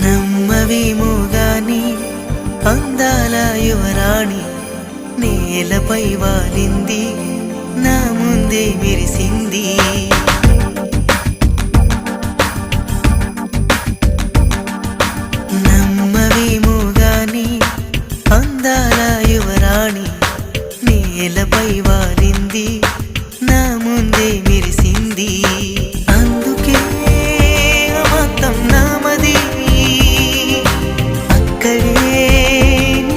నమ్మవేమో గాని అందాల యువరాణి నేలపై వాలింది, నా ముందే మెరిసింది. నమ్మవేమో గాని అందాల